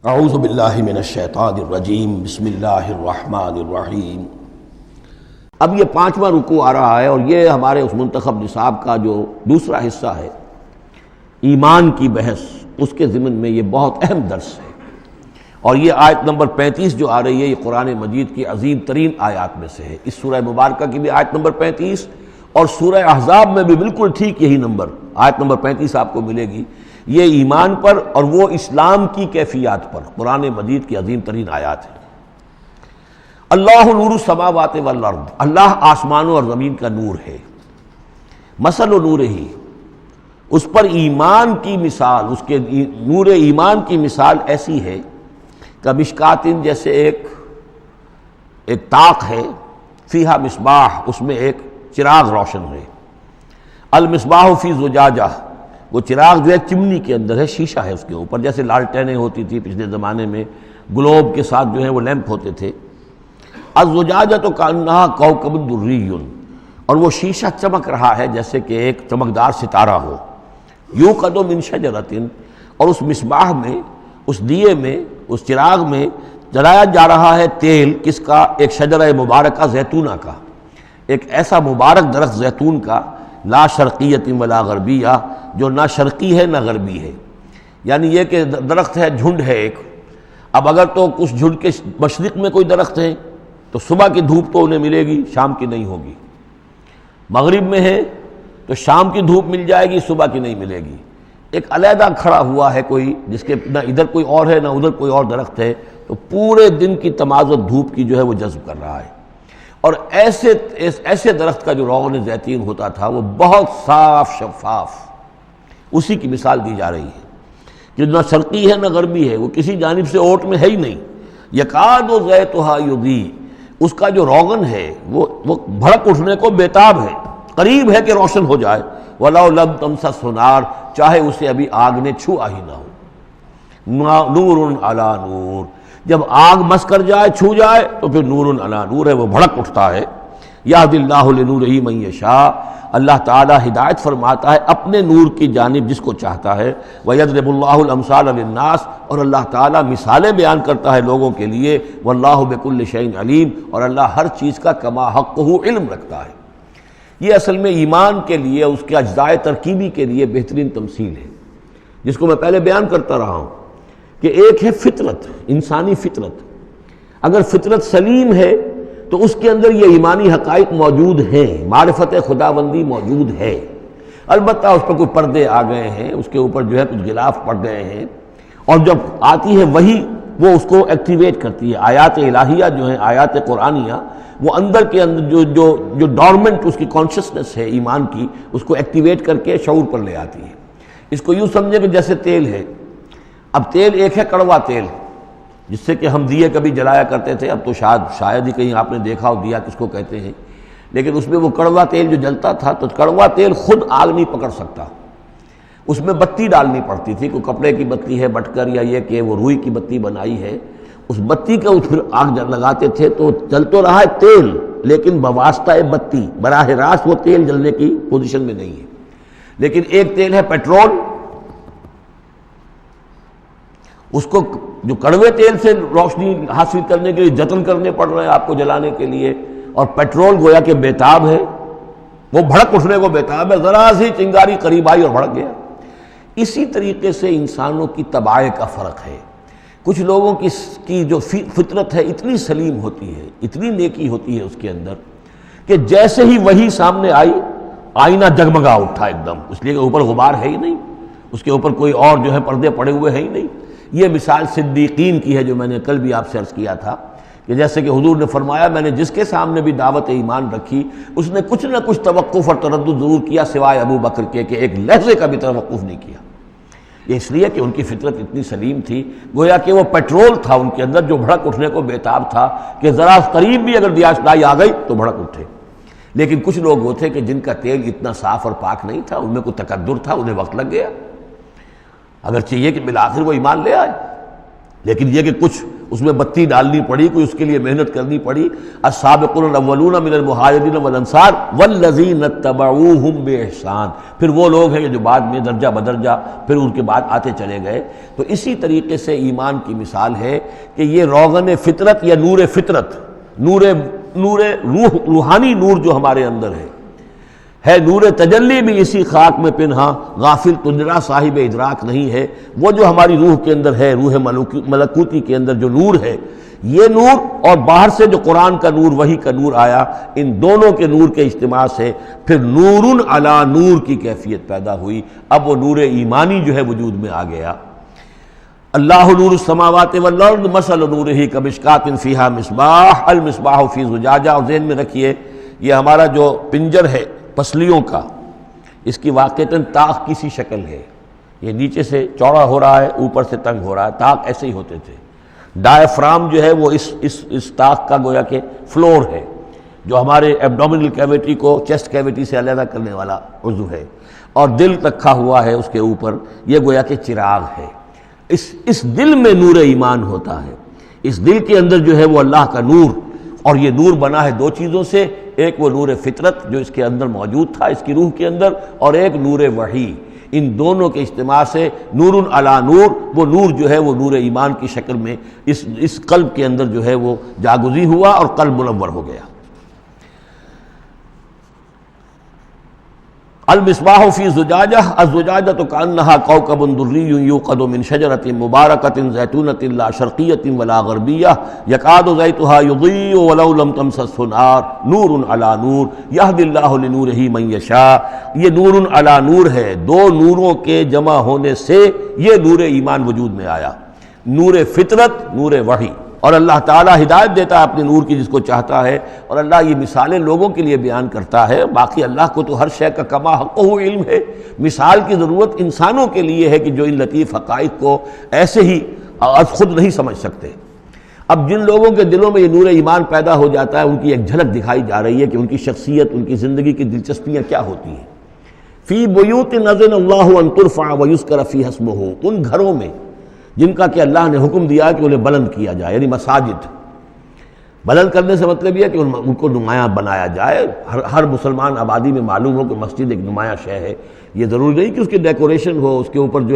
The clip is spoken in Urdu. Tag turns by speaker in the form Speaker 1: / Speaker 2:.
Speaker 1: اعوذ باللہ من الشیطان الرجیم بسم اللہ الرحمن الرحیم۔ اب یہ 5واں رکوع آ رہا ہے اور یہ ہمارے اس منتخب نصاب کا جو دوسرا حصہ ہے ایمان کی بحث، اس کے ضمن میں یہ بہت اہم درس ہے۔ اور یہ آیت نمبر 35 جو آ رہی ہے، یہ قرآن مجید کی عظیم ترین آیات میں سے ہے۔ اس سورہ مبارکہ کی بھی آیت نمبر 35 اور سورہ احزاب میں بھی بالکل ٹھیک یہی نمبر آیت نمبر 35 آپ کو ملے گی۔ یہ ایمان پر اور وہ اسلام کی کیفیات پر قرآن مجید کی عظیم ترین آیات ہے۔ اللہ نور السماوات والارض، اللہ آسمانوں اور زمین کا نور ہے۔ مثل نور ہی، اس پر ایمان کی مثال، اس کے نور ایمان کی مثال ایسی ہے کہ مشکاتن، جیسے ایک طاق ہے، فیہا مصباح، اس میں ایک چراغ روشن ہے۔ المصباح فی زجاجہ، وہ چراغ جو ہے چمنی کے اندر ہے، شیشہ ہے اس کے اوپر، جیسے لالٹینیں ہوتی تھی پچھلے زمانے میں، گلوب کے ساتھ جو ہے وہ لیمپ ہوتے تھے۔ الزجاجۃ کأنہا کوکب دری، اور وہ شیشہ چمک رہا ہے جیسے کہ ایک چمکدار ستارہ ہو۔ یوقد من شجرۃ، اور اس مصباح میں، اس دیے میں، اس چراغ میں جلایا جا رہا ہے تیل، کس کا؟ ایک شجرہ مبارکہ زیتونہ کا، ایک ایسا مبارک درخت زیتون کا، لا شرقیۃ ولا غربیہ، جو نہ شرقی ہے نہ غربی ہے۔ یعنی یہ کہ درخت ہے، جھنڈ ہے ایک۔ اب اگر تو اس جھنڈ کے مشرق میں کوئی درخت ہے تو صبح کی دھوپ تو انہیں ملے گی، شام کی نہیں ہوگی۔ مغرب میں ہے تو شام کی دھوپ مل جائے گی، صبح کی نہیں ملے گی۔ ایک علیحدہ کھڑا ہوا ہے کوئی، جس کے نہ ادھر کوئی اور ہے نہ ادھر کوئی اور درخت ہے، تو پورے دن کی تمازت دھوپ کی جو ہے وہ جذب کر رہا ہے۔ اور ایسے درخت کا جو روغن زیتون ہوتا تھا وہ بہت صاف شفاف، اسی کی مثال دی جا رہی ہے کہ نہ شرقی ہے نہ غربی ہے، وہ کسی جانب سے اوٹ میں ہے ہی نہیں۔ یکاد زیتھا یضیء، اس کا جو روغن ہے وہ بھڑک اٹھنے کو بیتاب ہے، قریب ہے کہ روشن ہو جائے۔ وَلَوْ لَمْ تَمْسَسْهُ نَارٌ، چاہے اسے ابھی آگ نے چھوا ہی نہ ہو۔ نور علی نور، جب آگ مس کر جائے، چھو جائے، تو پھر نور علی نور ہے، وہ بھڑک اٹھتا ہے۔ یہدی اللہ لنورہ من یشاء، اللہ تعالیٰ ہدایت فرماتا ہے اپنے نور کی جانب جس کو چاہتا ہے۔ وَيَضْرِبُ اللَّهُ الْأَمْثَالَ لِلنَّاسِ، اور اللہ تعالیٰ مثالیں بیان کرتا ہے لوگوں کے لیے۔ وَاللَّهُ بِكُلِّ شَيْءٍ عَلِيمٌ، اور اللہ ہر چیز کا کما حقہ علم رکھتا ہے۔ یہ اصل میں ایمان کے لیے، اس کے اجزاء ترکیبی کے لیے بہترین تمثیل ہے، جس کو میں پہلے بیان کرتا رہا ہوں کہ ایک ہے فطرت، انسانی فطرت۔ اگر فطرت سلیم ہے تو اس کے اندر یہ ایمانی حقائق موجود ہیں، معرفت خداوندی موجود ہے۔ البتہ اس پر کوئی پردے آ گئے ہیں، اس کے اوپر جو ہے کچھ غلاف پڑ گئے ہیں، اور جب آتی ہے وہی، وہ اس کو ایکٹیویٹ کرتی ہے۔ آیات الہیہ جو ہیں، آیات قرآنیہ، وہ اندر کے اندر جو ڈورمنٹ اس کی کانشسنس ہے ایمان کی، اس کو ایکٹیویٹ کر کے شعور پر لے آتی ہے۔ اس کو یوں سمجھے کہ جیسے تیل ہے۔ اب تیل ایک ہے کڑوا تیل، جس سے کہ ہم دیے کبھی جلایا کرتے تھے، اب تو شاید ہی کہیں آپ نے دیکھا ہو دیا کس کو کہتے ہیں، لیکن اس میں وہ کڑوا تیل جو جلتا تھا، تو کڑوا تیل خود آگ نہیں پکڑ سکتا، اس میں بتی ڈالنی پڑتی تھی، کوئی کپڑے کی بتی ہے بٹکر، یا یہ کہ وہ روئی کی بتی بنائی ہے، اس بتی کا پھر آگ لگاتے تھے تو جل تو رہا ہے تیل، لیکن بواسطہ بتی، براہ راست وہ تیل جلنے کی پوزیشن میں نہیں ہے۔ لیکن ایک تیل ہے پیٹرول، اس کو جو کڑوے تیل سے روشنی حاصل کرنے کے لیے جتن کرنے پڑ رہے ہیں آپ کو جلانے کے لیے، اور پیٹرول گویا کہ بیتاب ہے، وہ بھڑک اٹھنے کو بیتاب ہے، ذرا سی چنگاری قریب آئی اور بھڑک گیا۔ اسی طریقے سے انسانوں کی طباع کا فرق ہے۔ کچھ لوگوں کی جو فطرت ہے اتنی سلیم ہوتی ہے، اتنی نیکی ہوتی ہے اس کے اندر، کہ جیسے ہی وہی سامنے آئی، آئینہ جگمگا اٹھا ایک دم، اس لیے کہ اوپر غبار ہے ہی نہیں، اس کے اوپر کوئی اور جو ہے پردے پڑے ہوئے ہیں ہی نہیں۔ یہ مثال صدیقین کی ہے، جو میں نے کل بھی آپ سے عرض کیا تھا کہ جیسے کہ حضور نے فرمایا، میں نے جس کے سامنے بھی دعوت ایمان رکھی، اس نے کچھ نہ کچھ توقف اور تردد ضرور کیا، سوائے ابو بکر کے، کہ ایک لحظے کا بھی توقف نہیں کیا۔ یہ اس لیے کہ ان کی فطرت اتنی سلیم تھی، گویا کہ وہ پیٹرول تھا ان کے اندر، جو بھڑک اٹھنے کو بیتاب تھا، کہ ذرا قریب بھی اگر دیاشنائی آ گئی تو بھڑک اٹھے۔ لیکن کچھ لوگ وہ تھے کہ جن کا تیل اتنا صاف اور پاک نہیں تھا، ان میں کوئی تکدر تھا، انہیں وقت لگ گیا، اگر چاہیے کہ بالآخر وہ ایمان لے آئے، لیکن یہ کہ کچھ اس میں بتی ڈالنی پڑی، کوئی اس کے لیے محنت کرنی پڑی۔ السابقون الاولون من المہاجرین والانصار والذین اتبعوہم باحسان، پھر وہ لوگ ہیں جو بعد میں درجہ بدرجہ پھر ان کے بعد آتے چلے گئے۔ تو اسی طریقے سے ایمان کی مثال ہے کہ یہ روغن فطرت یا نور فطرت، نور روح، روحانی نور جو ہمارے اندر ہے نور تجلی بھی اسی خاک میں پنہاں، غافل تجرا صاحب ادراک نہیں ہے۔ وہ جو ہماری روح کے اندر ہے، روح ملکوتی کے اندر جو نور ہے، یہ نور اور باہر سے جو قرآن کا نور، وحی کا نور آیا، ان دونوں کے نور کے اجتماع سے پھر نور علی نور کی کیفیت پیدا ہوئی۔ اب وہ نور ایمانی جو ہے وجود میں آ گیا۔ اللہ نور السماوات والارض مثل نورہ کمشکاۃ فیہا مصباح المصباح فی زجاجہ۔ اور ذہن میں رکھیے یہ ہمارا جو پنجر ہے پسلیوں کا، اس کی واقعتاً طاق کی سی شکل ہے، یہ نیچے سے چوڑا ہو رہا ہے، اوپر سے تنگ ہو رہا ہے، طاق ایسے ہی ہوتے تھے۔ ڈائفرام جو ہے وہ اس طاق کا گویا کہ فلور ہے، جو ہمارے ایبڈومینل کیویٹی کو چیسٹ کیویٹی سے علیحدہ کرنے والا عضو ہے، اور دل رکھا ہوا ہے اس کے اوپر، یہ گویا کہ چراغ ہے۔ اس دل میں نور ایمان ہوتا ہے، اس دل کے اندر جو ہے وہ اللہ کا نور، اور یہ نور بنا ہے دو چیزوں سے، ایک وہ نور فطرت جو اس کے اندر موجود تھا، اس کی روح کے اندر، اور ایک نور وحی۔ ان دونوں کے اجتماع سے نور علی نور، وہ نور جو ہے وہ نور ایمان کی شکل میں اس قلب کے اندر جو ہے وہ جاگزی ہوا اور قلب منور ہو گیا۔ المصباح فی زجاجہ، الزجاجہ کأنہا کوکب دری یوقد من شجرۃ مبارکۃ زیتونۃ لا شرقیۃ ولا غربیہ یکاد زیتها یضیء ولو لم تمسسہ نار نور علی نور یہدی اللہ لنورہ من یشاء۔ یہ نور علی نور ہے، دو نوروں کے جمع ہونے سے یہ نور ایمان وجود میں آیا، نور فطرت، نور وحی۔ اور اللہ تعالیٰ ہدایت دیتا ہے اپنے نور کی جس کو چاہتا ہے، اور اللہ یہ مثالیں لوگوں کے لیے بیان کرتا ہے۔ باقی اللہ کو تو ہر شے کا کما حقہ علم ہے، مثال کی ضرورت انسانوں کے لیے ہے کہ جو ان لطیف حقائق کو ایسے ہی از خود نہیں سمجھ سکتے۔ اب جن لوگوں کے دلوں میں یہ نور ایمان پیدا ہو جاتا ہے، ان کی ایک جھلک دکھائی جا رہی ہے کہ ان کی شخصیت، ان کی زندگی کی دلچسپیاں کیا ہوتی ہیں۔ فی بیوت اذن اللہ ان ترفع ویذکر فیہا اسمہ، ان گھروں میں جن کا کہ اللہ نے حکم دیا کہ انہیں بلند کیا جائے، یعنی مساجد۔ بلند کرنے سے مطلب یہ ہے کہ ان کو نمایاں بنایا جائے۔ ہر مسلمان آبادی میں معلوم ہو کہ مسجد ایک نمایاں شے ہے، یہ ضروری نہیں کہ اس کی ڈیکوریشن ہو، اس کے اوپر جو ہے